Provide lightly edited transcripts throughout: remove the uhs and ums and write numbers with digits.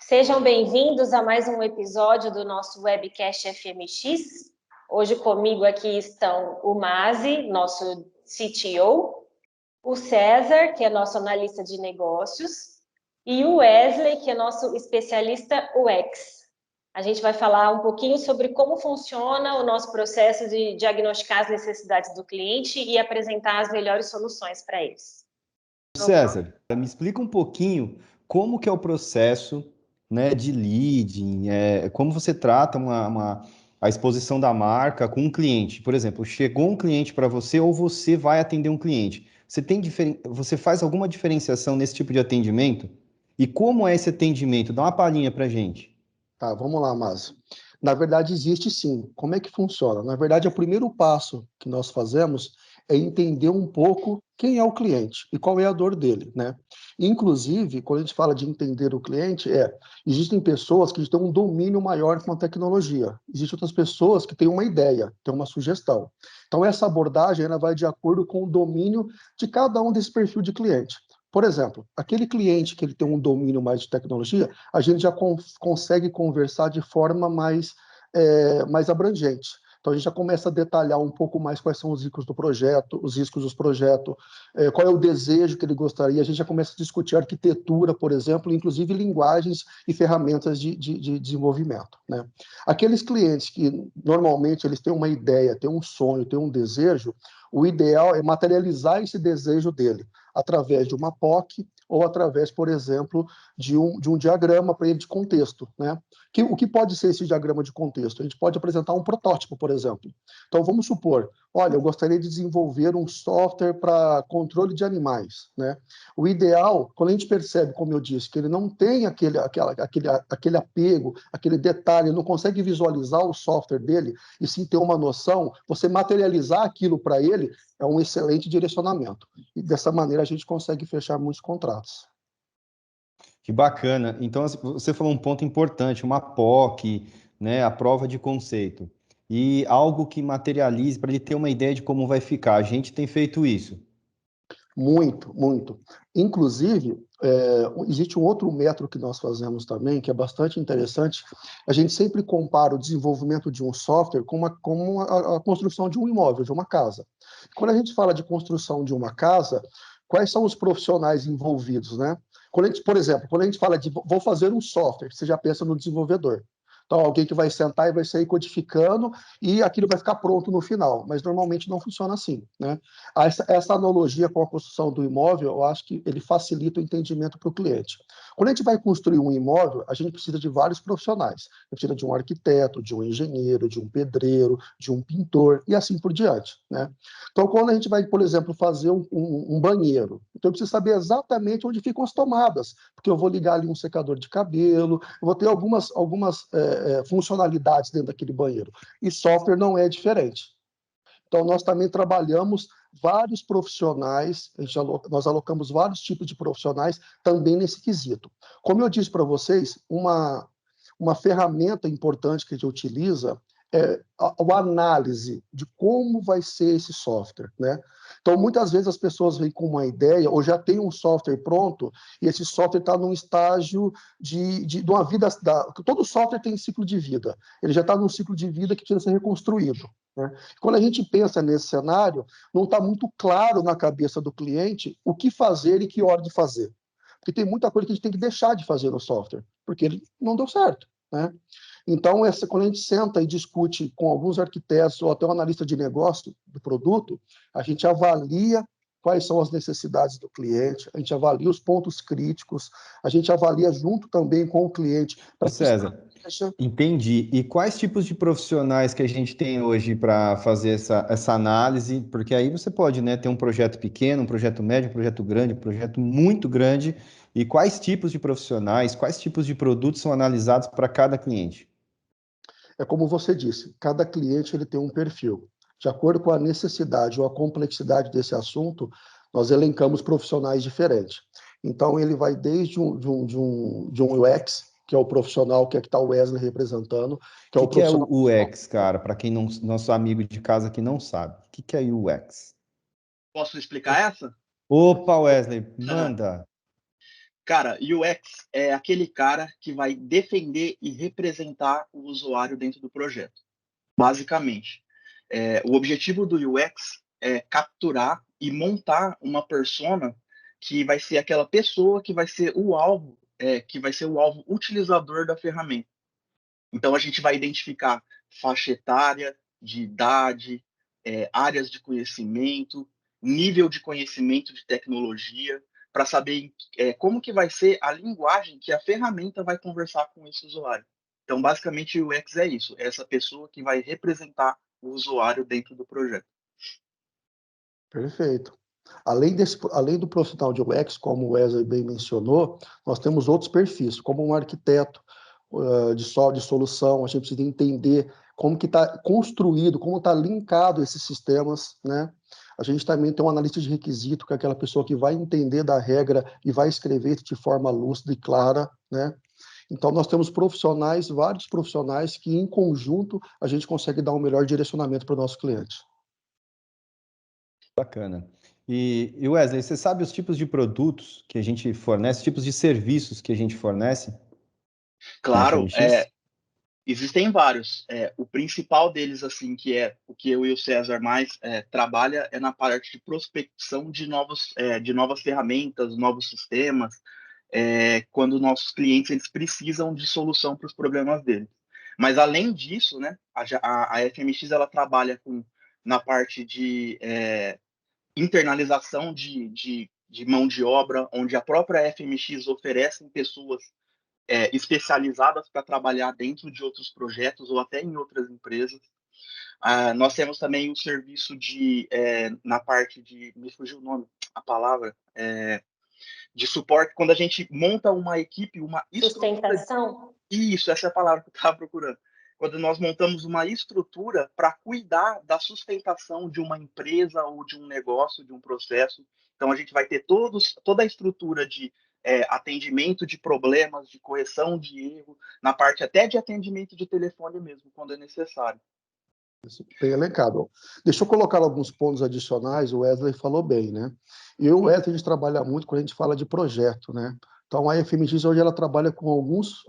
Sejam bem-vindos a mais um episódio do nosso Webcast FMX. Hoje comigo aqui estão o Mazi, nosso CTO, o César, que é nosso analista de negócios, e o Wesley, que é nosso especialista UX. A gente vai falar um pouquinho sobre como funciona o nosso processo de diagnosticar as necessidades do cliente e apresentar as melhores soluções para eles. César, me explica um pouquinho como que é o processo, né, de leading, como você trata a exposição da marca com um cliente. Por exemplo, chegou um cliente para você ou você vai atender um cliente. Você faz alguma diferenciação nesse tipo de atendimento? E como é esse atendimento? Dá uma palhinha para a gente. Tá, vamos lá, Márcio. Na verdade, existe sim. Como é que funciona? Na verdade, o primeiro passo que nós fazemos é entender um pouco quem é o cliente e qual é a dor dele, né? Inclusive, quando a gente fala de entender o cliente, existem pessoas que têm um domínio maior com a tecnologia. Existem outras pessoas que têm uma ideia, têm uma sugestão. Então, essa abordagem ela vai de acordo com o domínio de cada um desse perfil de cliente. Por exemplo, aquele cliente que ele tem um domínio mais de tecnologia, a gente já consegue conversar de forma mais abrangente. Então, a gente já começa a detalhar um pouco mais quais são os riscos do projeto, os riscos dos projetos, qual é o desejo que ele gostaria. A gente já começa a discutir arquitetura, por exemplo, inclusive linguagens e ferramentas de desenvolvimento, né? Aqueles clientes que, normalmente, eles têm uma ideia, têm um sonho, têm um desejo, o ideal é materializar esse desejo dele através de uma POC ou através, por exemplo, de um diagrama para ele de contexto, né? O que pode ser esse diagrama de contexto? A gente pode apresentar um protótipo, por exemplo. Então, vamos supor, olha, eu gostaria de desenvolver um software para controle de animais, né? O ideal, quando a gente percebe, como eu disse, que ele não tem aquele apego, aquele detalhe, não consegue visualizar o software dele e sim ter uma noção, você materializar aquilo para ele é um excelente direcionamento. E dessa maneira a gente consegue fechar muitos contratos. Que bacana. Então, você falou um ponto importante, uma POC, né, a prova de conceito. E algo que materialize para ele ter uma ideia de como vai ficar. A gente tem feito isso. Muito, muito. Inclusive, existe um outro método que nós fazemos também, que é bastante interessante. A gente sempre compara o desenvolvimento de um software com a construção de um imóvel, de uma casa. Quando a gente fala de construção de uma casa, quais são os profissionais envolvidos, né? Por exemplo, quando a gente fala de vou fazer um software, você já pensa no desenvolvedor. Então, alguém que vai sentar e vai sair codificando e aquilo vai ficar pronto no final. Mas normalmente não funciona assim, né? Essa analogia com a construção do imóvel, eu acho que ele facilita o entendimento para o cliente. Quando a gente vai construir um imóvel, a gente precisa de vários profissionais. A gente precisa de um arquiteto, de um engenheiro, de um pedreiro, de um pintor e assim por diante, né? Então, quando a gente vai, por exemplo, fazer um banheiro, então eu preciso saber exatamente onde ficam as tomadas, porque eu vou ligar ali um secador de cabelo, eu vou ter algumas funcionalidades dentro daquele banheiro. E software não é diferente. Então, nós também trabalhamos vários profissionais, nós alocamos vários tipos de profissionais também nesse quesito. Como eu disse para vocês, uma ferramenta importante que a gente utiliza é a análise de como vai ser esse software, né? Então, muitas vezes as pessoas vêm com uma ideia ou já tem um software pronto e esse software está num estágio de uma vida... Todo software tem ciclo de vida. Ele já está num ciclo de vida que precisa ser reconstruído, né? Quando a gente pensa nesse cenário, não está muito claro na cabeça do cliente o que fazer e que hora de fazer. Porque tem muita coisa que a gente tem que deixar de fazer no software, porque ele não deu certo, né? Então, quando a gente senta e discute com alguns arquitetos ou até um analista de negócio do produto, a gente avalia quais são as necessidades do cliente, a gente avalia os pontos críticos, a gente avalia junto também com o cliente. Ô César, entendi. E quais tipos de profissionais que a gente tem hoje para fazer essa análise? Porque aí você pode, né, ter um projeto pequeno, um projeto médio, um projeto grande, um projeto muito grande. E quais tipos de profissionais, quais tipos de produtos são analisados para cada cliente? É como você disse, cada cliente ele tem um perfil. De acordo com a necessidade ou a complexidade desse assunto, nós elencamos profissionais diferentes. Então, ele vai desde um UX, que é o profissional que está o Wesley representando, que é o Que é o profissional... UX, cara? Para quem não, nosso amigo de casa que não sabe, o que é UX? Posso explicar essa? Opa, Wesley, manda. Cara, UX é aquele cara que vai defender e representar o usuário dentro do projeto. Basicamente, o objetivo do UX é capturar e montar uma persona que vai ser aquela pessoa que vai ser o alvo, utilizador da ferramenta. Então, a gente vai identificar faixa etária, de idade, áreas de conhecimento, nível de conhecimento de tecnologia, para saber como que vai ser a linguagem que a ferramenta vai conversar com esse usuário. Então, basicamente, o UX é isso, é essa pessoa que vai representar o usuário dentro do projeto. Perfeito. Além do profissional de UX, como o Wesley bem mencionou, nós temos outros perfis, como um arquiteto de solução. A gente precisa entender como que está construído, como está linkado esses sistemas, né? A gente também tem um analista de requisito, que é aquela pessoa que vai entender da regra e vai escrever de forma lúcida e clara, né? Então, nós temos vários profissionais que, em conjunto, a gente consegue dar um melhor direcionamento para o nosso cliente. Bacana. E Wesley, você sabe os tipos de produtos que a gente fornece, tipos de serviços que a gente fornece na Claro, FMX? existem vários. O principal deles, assim, que é o que eu e o César mais trabalha, é na parte de prospecção de novas ferramentas, novos sistemas, quando nossos clientes eles precisam de solução para os problemas deles. Mas, além disso, né, a FMX ela trabalha na parte de internalização de mão de obra, onde a própria FMX oferece pessoas especializadas para trabalhar dentro de outros projetos ou até em outras empresas. Nós temos também o serviço na parte de, me fugiu o nome, a palavra, de suporte, quando a gente monta uma equipe, uma estrutura. Sustentação? Isso, essa é a palavra que eu estava procurando. Quando nós montamos uma estrutura para cuidar da sustentação de uma empresa ou de um negócio, de um processo. Então, a gente vai ter toda a estrutura de atendimento de problemas, de correção de erro, na parte até de atendimento de telefone mesmo, quando é necessário. Bem elencado. Deixa eu colocar alguns pontos adicionais, o Wesley falou bem, né? E eu e o Wesley, a gente trabalha muito quando a gente fala de projeto, né? Então, a FMX hoje ela trabalha com alguns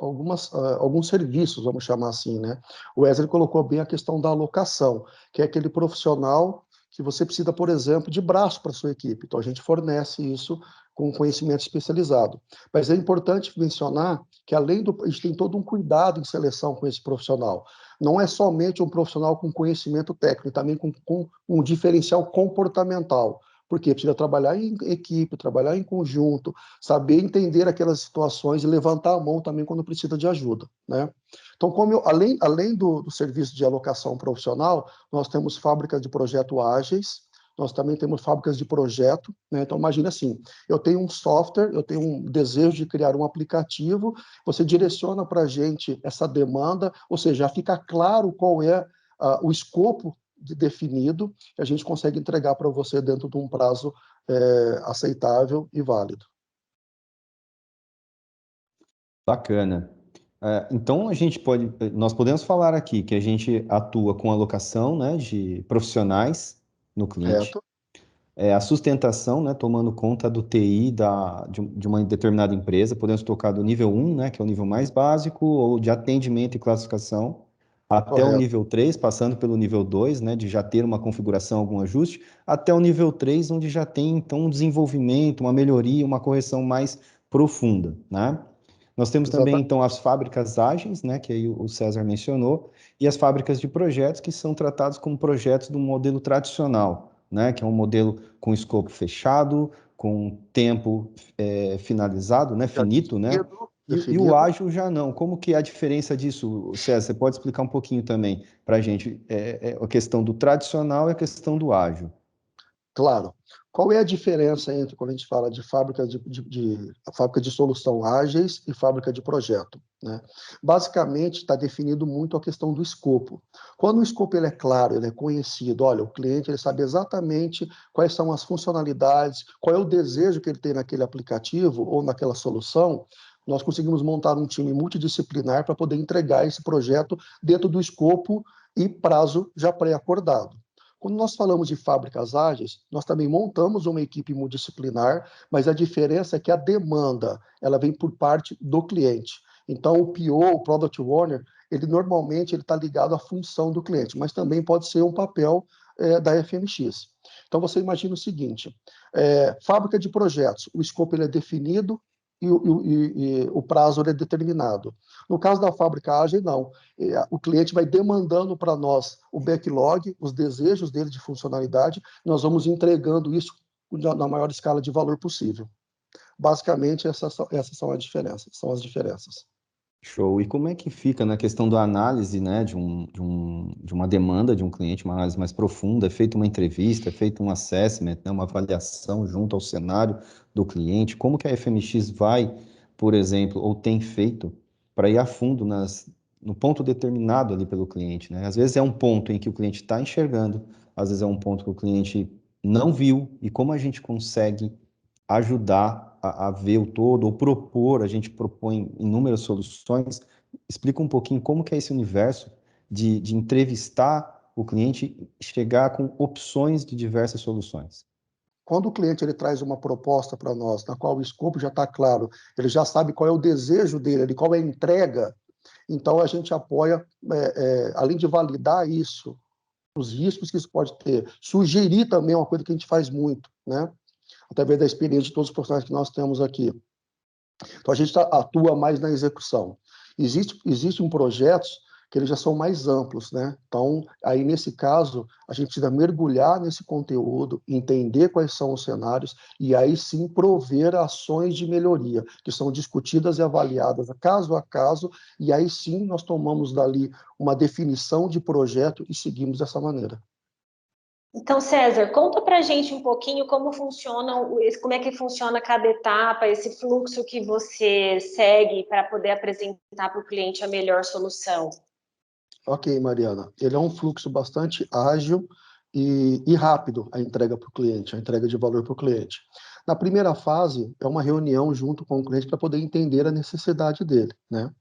serviços, vamos chamar assim, né? O Wesley colocou bem a questão da alocação, que é aquele profissional que você precisa, por exemplo, de braço para a sua equipe. Então, a gente fornece isso com conhecimento especializado. Mas é importante mencionar que, a gente tem todo um cuidado em seleção com esse profissional. Não é somente um profissional com conhecimento técnico, também com um diferencial comportamental, porque precisa trabalhar em equipe, trabalhar em conjunto, saber entender aquelas situações e levantar a mão também quando precisa de ajuda, né? Então, além do serviço de alocação profissional, nós temos fábricas de projeto ágeis, nós também temos fábricas de projeto, né? Então, imagine assim, eu tenho um software, eu tenho um desejo de criar um aplicativo, você direciona para a gente essa demanda, ou seja, já fica claro qual é o escopo definido, que a gente consegue entregar para você dentro de um prazo aceitável e válido. Bacana. Então, nós podemos falar aqui que a gente atua com alocação, né, de profissionais no cliente, Correto? a sustentação, né, tomando conta do TI de uma determinada empresa, podemos tocar do nível 1, né, que é o nível mais básico, ou de atendimento e classificação, até o Correto. nível 3, passando pelo nível 2, né, de já ter uma configuração, algum ajuste, até o nível 3, onde já tem, então, um desenvolvimento, uma melhoria, uma correção mais profunda, né? Nós temos também, então, as fábricas ágeis, né, que aí o César mencionou, e as fábricas de projetos, que são tratados como projetos do modelo tradicional, né, que é um modelo com escopo fechado, com tempo finalizado, né, finito, né? E o Definido. ágil já não. Como que é a diferença disso, César? Você pode explicar um pouquinho também para a gente a questão do tradicional e a questão do ágil? Claro. Qual é a diferença entre quando a gente fala de fábrica de solução ágeis e fábrica de projeto, né? Basicamente, está definido muito a questão do escopo. Quando o escopo ele é claro, ele é conhecido, olha, o cliente ele sabe exatamente quais são as funcionalidades, qual é o desejo que ele tem naquele aplicativo ou naquela solução, nós conseguimos montar um time multidisciplinar para poder entregar esse projeto dentro do escopo e prazo já pré-acordado. Quando nós falamos de fábricas ágeis, nós também montamos uma equipe multidisciplinar, mas a diferença é que a demanda ela vem por parte do cliente. Então, o PO, o Product Owner, ele normalmente está ligado à função do cliente, mas também pode ser um papel da FMX. Então, você imagina o seguinte, fábrica de projetos, o escopo ele é definido e o prazo ele é determinado. No caso da fábrica ágil, não. O cliente vai demandando para nós o backlog, os desejos dele de funcionalidade, nós vamos entregando isso na maior escala de valor possível. Basicamente, essas são as diferenças. Show. E como é que fica na questão da análise, né, de uma demanda de um cliente, uma análise mais profunda? É feita uma entrevista, é feito um assessment, né, uma avaliação junto ao cenário do cliente? Como que a FMX vai, por exemplo, ou tem feito para ir a fundo no ponto determinado ali pelo cliente, né? Às vezes é um ponto em que o cliente está enxergando, às vezes é um ponto que o cliente não viu, e como a gente consegue ajudar a ver o todo, ou propor, a gente propõe inúmeras soluções. Explica um pouquinho como que é esse universo de entrevistar o cliente e chegar com opções de diversas soluções. Quando o cliente ele traz uma proposta para nós, na qual o escopo já está claro, ele já sabe qual é o desejo dele, qual é a entrega, então a gente apoia, além de validar isso, os riscos que isso pode ter, sugerir também uma coisa que a gente faz muito, né? Através da experiência de todos os profissionais que nós temos aqui. Então, a gente atua mais na execução. Existem projetos que eles já são mais amplos, né? Então, aí, nesse caso, a gente precisa mergulhar nesse conteúdo, entender quais são os cenários e aí sim prover ações de melhoria, que são discutidas e avaliadas caso a caso, e aí sim nós tomamos dali uma definição de projeto e seguimos dessa maneira. Então, César, conta pra gente um pouquinho como é que funciona cada etapa, esse fluxo que você segue para poder apresentar para o cliente a melhor solução. Ok, Mariana. Ele é um fluxo bastante ágil e rápido, a entrega para o cliente, a entrega de valor para o cliente. Na primeira fase, é uma reunião junto com o cliente para poder entender a necessidade dele, né?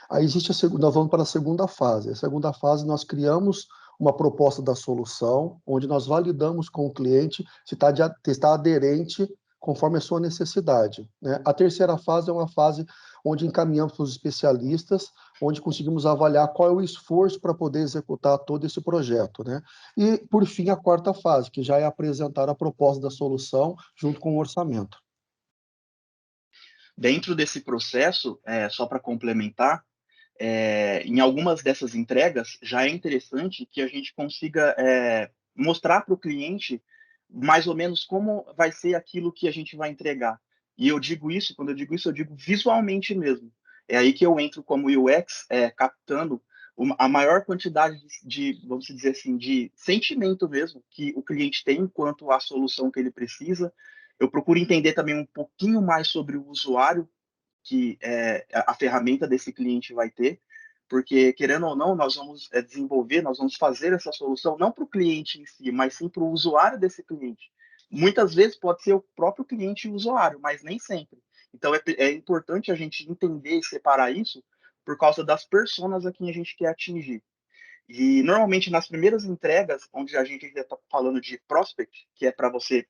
Aí existe nós vamos para a segunda fase. A segunda fase, nós criamos uma proposta da solução, onde nós validamos com o cliente se está aderente conforme a sua necessidade, né? A terceira fase é uma fase onde encaminhamos para os especialistas, onde conseguimos avaliar qual é o esforço para poder executar todo esse projeto, né? E, por fim, a quarta fase, que já é apresentar a proposta da solução junto com o orçamento. Dentro desse processo, só para complementar, em algumas dessas entregas, já é interessante que a gente consiga mostrar para o cliente mais ou menos como vai ser aquilo que a gente vai entregar. E eu digo isso, quando eu digo isso, eu digo visualmente mesmo. É aí que eu entro como UX, captando a maior quantidade vamos dizer assim, de sentimento mesmo que o cliente tem quanto à solução que ele precisa. Eu procuro entender também um pouquinho mais sobre o usuário que a ferramenta desse cliente vai ter, porque, querendo ou não, nós vamos desenvolver, nós vamos fazer essa solução não para o cliente em si, mas sim para o usuário desse cliente. Muitas vezes pode ser o próprio cliente e o usuário, mas nem sempre. Então, é importante a gente entender e separar isso por causa das personas a quem a gente quer atingir. E, normalmente, nas primeiras entregas, onde a gente está falando de prospect, que é para você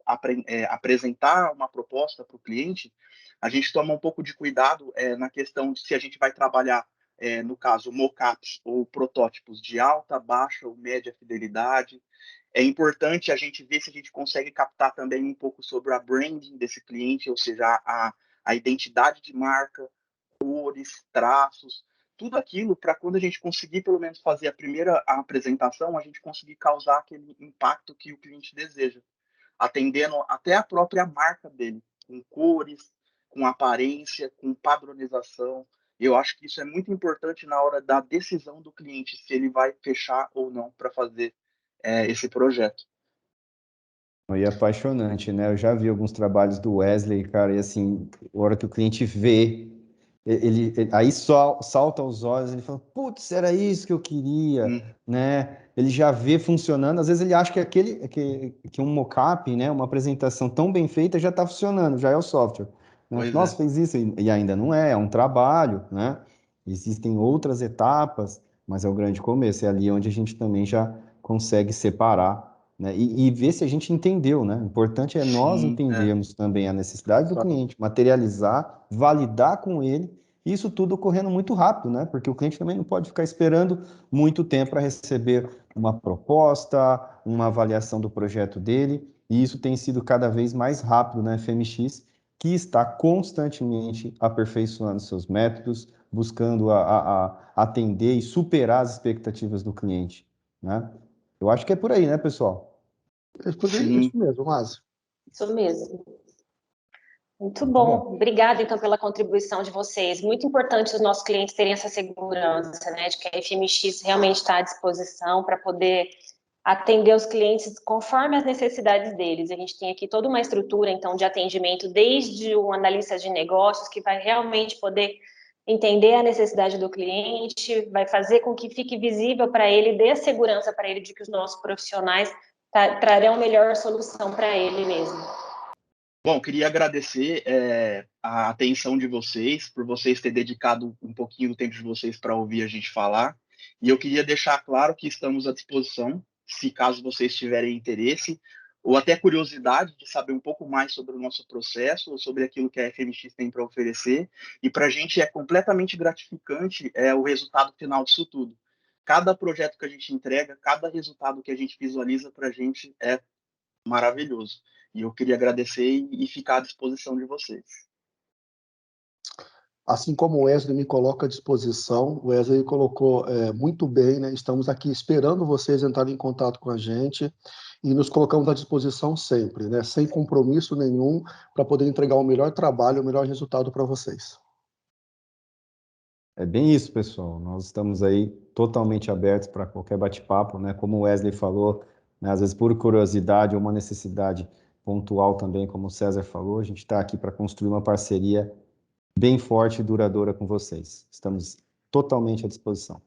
apresentar uma proposta para o cliente, a gente toma um pouco de cuidado na questão de se a gente vai trabalhar, no caso, mockups ou protótipos de alta, baixa ou média fidelidade. É importante a gente ver se a gente consegue captar também um pouco sobre a branding desse cliente, ou seja, a identidade de marca, cores, traços, tudo aquilo para quando a gente conseguir pelo menos fazer a primeira apresentação, a gente conseguir causar aquele impacto que o cliente deseja, atendendo até a própria marca dele, com cores, com aparência, com padronização. Eu acho que isso é muito importante na hora da decisão do cliente, se ele vai fechar ou não para fazer esse projeto. E é apaixonante, né? Eu já vi alguns trabalhos do Wesley, cara, e assim, a hora que o cliente vê, aí só salta aos olhos, ele fala, putz, era isso que eu queria, né? Ele já vê funcionando, às vezes ele acha que um mockup, né, uma apresentação tão bem feita já está funcionando, já é o software. Né? Pois Nossa, é. fez isso e ainda não é um trabalho, né? Existem outras etapas, mas é o grande começo, é ali onde a gente também já consegue separar né? E ver se a gente entendeu, né? O importante é nós Sim, entendermos também a necessidade do cliente, materializar, validar com ele, e isso tudo ocorrendo muito rápido, né? Porque o cliente também não pode ficar esperando muito tempo para receber uma proposta, uma avaliação do projeto dele, e isso tem sido cada vez mais rápido na FMX, que está constantemente aperfeiçoando seus métodos, buscando atender e superar as expectativas do cliente, né? Eu acho que é por aí, né, pessoal? sim. Isso mesmo, Márcio. Isso mesmo. Muito Então, tá bom. bom. Obrigada, então, pela contribuição de vocês. Muito importante os nossos clientes terem essa segurança, né, de que a FMX realmente está à disposição para poder atender os clientes conforme as necessidades deles. A gente tem aqui toda uma estrutura, então, de atendimento, desde o analista de negócios, que vai realmente poder entender a necessidade do cliente, vai fazer com que fique visível para ele, dê a segurança para ele de que os nossos profissionais trarão a melhor solução para ele mesmo. Bom, queria agradecer a atenção de vocês, por vocês terem dedicado um pouquinho do tempo de vocês para ouvir a gente falar. E eu queria deixar claro que estamos à disposição, se caso vocês tiverem interesse, ou até curiosidade de saber um pouco mais sobre o nosso processo, ou sobre aquilo que a FMX tem para oferecer. E para a gente é completamente gratificante o resultado final disso tudo. Cada projeto que a gente entrega, cada resultado que a gente visualiza para a gente é maravilhoso. E eu queria agradecer e ficar à disposição de vocês. Assim como o Wesley me coloca à disposição, o Wesley colocou muito bem, né? Estamos aqui esperando vocês entrarem em contato com a gente e nos colocamos à disposição sempre, né? Sem compromisso nenhum, para poder entregar o melhor trabalho, o melhor resultado para vocês. É bem isso, pessoal. Nós estamos aí totalmente abertos para qualquer bate-papo, né? Como o Wesley falou, né? Às vezes por curiosidade ou uma necessidade pontual também, como o César falou, a gente está aqui para construir uma parceria bem forte e duradoura com vocês. Estamos totalmente à disposição.